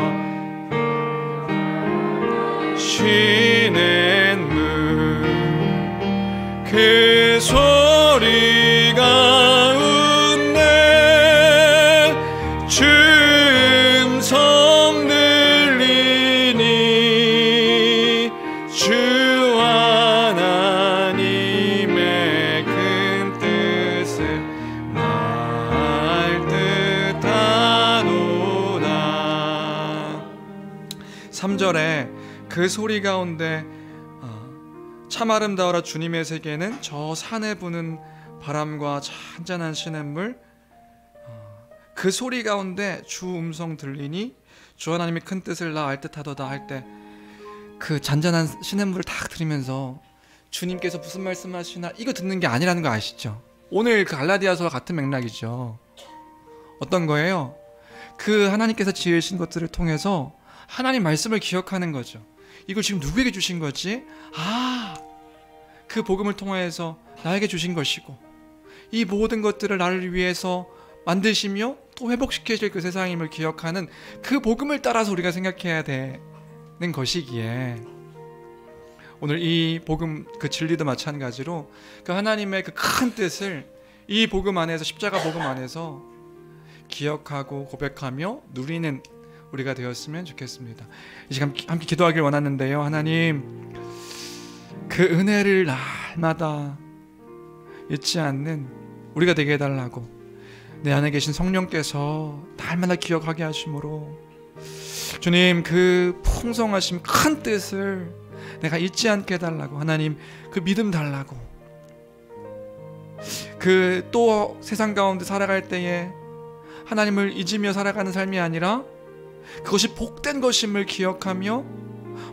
쉬는 물, 그 소리 가운데 주 음성 들리니 주 하나님의 큰 뜻을 알 듯하도다. 3절에 그 소리 가운데 참 아름다워라. 주님의 세계는 저 산에 부는 바람과 잔잔한 시냇물, 그 소리 가운데 주 음성 들리니 주 하나님의 큰 뜻을 나 알 듯하도다 할 때 그 잔잔한 시냇물을 딱 들으면서 주님께서 무슨 말씀하시나 이거 듣는 게 아니라는 거 아시죠? 오늘 그 갈라디아서와 같은 맥락이죠. 어떤 거예요? 그 하나님께서 지으신 것들을 통해서 하나님 말씀을 기억하는 거죠. 이걸 지금 누구에게 주신 거지? 그 복음을 통해서 나에게 주신 것이고, 이 모든 것들을 나를 위해서 만드시며 또 회복시키실 그 세상임을 기억하는 그 복음을 따라서 우리가 생각해야 되는 것이기에, 오늘 이 복음 그 진리도 마찬가지로 그 하나님의 그 큰 뜻을 이 복음 안에서, 십자가 복음 안에서 기억하고 고백하며 누리는 우리가 되었으면 좋겠습니다. 이 시간 함께 기도하길 원하는데요. 하나님, 그 은혜를 날마다 잊지 않는 우리가 되게 해달라고, 내 안에 계신 성령께서 날마다 기억하게 하심으로 주님 그 풍성하심 큰 뜻을 내가 잊지 않게 해달라고, 하나님 그 믿음 달라고, 그 또 세상 가운데 살아갈 때에 하나님을 잊으며 살아가는 삶이 아니라 그것이 복된 것임을 기억하며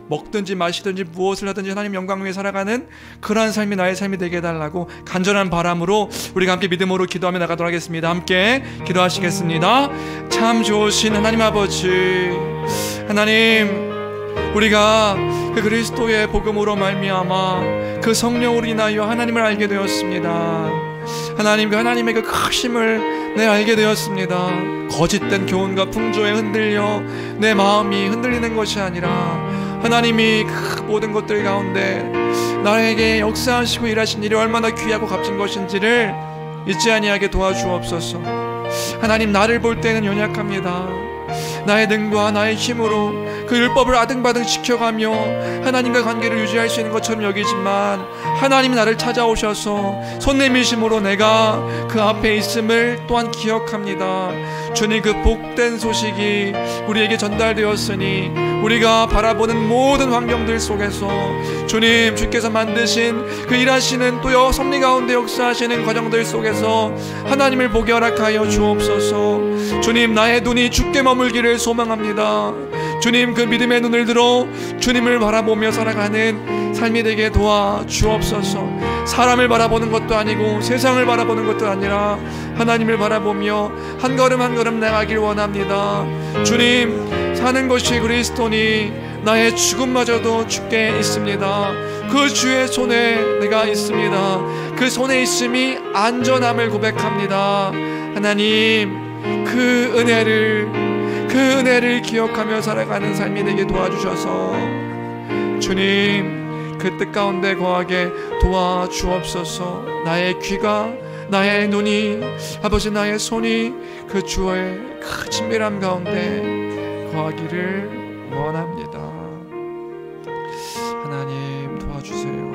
먹든지 마시든지 무엇을 하든지 하나님 영광 위에 살아가는 그러한 삶이 나의 삶이 되게 해달라고 간절한 바람으로 우리가 함께 믿음으로 기도하며 나가도록 하겠습니다. 함께 기도하시겠습니다. 참 좋으신 하나님 아버지, 하나님, 우리가 그 그리스도의 복음으로 말미암아 그 성령으로 인하여 하나님을 알게 되었습니다. 하나님, 그 하나님의 그 크심을 내 알게 되었습니다. 거짓된 교훈과 풍조에 흔들려 내 마음이 흔들리는 것이 아니라 하나님이 그 모든 것들 가운데 나에게 역사하시고 일하신 일이 얼마나 귀하고 값진 것인지를 잊지 아니하게 도와주옵소서. 하나님, 나를 볼 때는 연약합니다. 나의 능과 나의 힘으로 그 율법을 아등바등 지켜가며 하나님과 관계를 유지할 수 있는 것처럼 여기지만, 하나님이 나를 찾아오셔서 손 내미심으로 내가 그 앞에 있음을 또한 기억합니다. 주님, 그 복된 소식이 우리에게 전달되었으니 우리가 바라보는 모든 환경들 속에서 주님, 주께서 만드신 그 일하시는 또 섭리 가운데 역사하시는 과정들 속에서 하나님을 보게 허락하여 주옵소서. 주님, 나의 눈이 주께 머물기를 소망합니다. 주님, 그 믿음의 눈을 들어 주님을 바라보며 살아가는 삶이 되게 도와주옵소서. 사람을 바라보는 것도 아니고 세상을 바라보는 것도 아니라 하나님을 바라보며 한 걸음 한 걸음 나가길 원합니다. 주님, 사는 것이 그리스도니 나의 죽음마저도 주께 있습니다. 그 주의 손에 내가 있습니다. 그 손에 있음이 안전함을 고백합니다. 하나님, 그 은혜를 기억하며 살아가는 삶이 되게 도와주셔서 주님, 그 뜻 가운데 거하게 도와주옵소서. 나의 귀가, 나의 눈이, 아버지 나의 손이 그 주의 그 친밀함 가운데 거하기를 원합니다. 하나님, 도와주세요.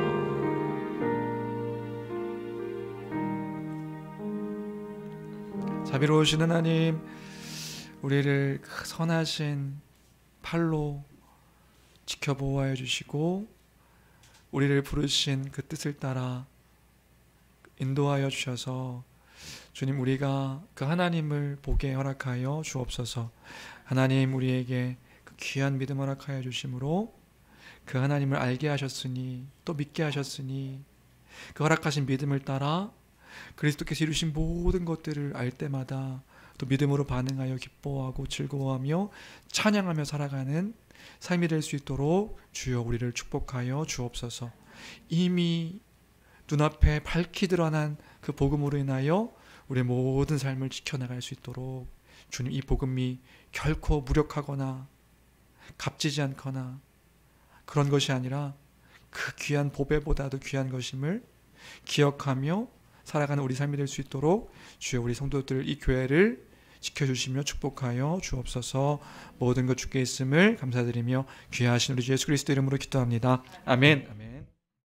자비로우신 하나님, 우리를 그 선하신 팔로 지켜보호하여 주시고 우리를 부르신 그 뜻을 따라 인도하여 주셔서 주님, 우리가 그 하나님을 보게 허락하여 주옵소서. 하나님, 우리에게 그 귀한 믿음 허락하여 주심으로 그 하나님을 알게 하셨으니 또 믿게 하셨으니 그 허락하신 믿음을 따라 그리스도께서 이루신 모든 것들을 알 때마다 또 믿음으로 반응하여 기뻐하고 즐거워하며 찬양하며 살아가는 삶이 될 수 있도록 주여 우리를 축복하여 주옵소서. 이미 눈앞에 밝히 드러난 그 복음으로 인하여 우리의 모든 삶을 지켜나갈 수 있도록 주님, 이 복음이 결코 무력하거나 값지지 않거나 그런 것이 아니라 그 귀한 보배보다도 귀한 것임을 기억하며 살아가는 우리 삶이 될 수 있도록 주여 우리 성도들 이 교회를 지켜주시며 축복하여 주옵소서. 모든 것 주께 있음을 감사드리며 귀하신 우리 주 예수 그리스도 이름으로 기도합니다. 아멘. 아멘.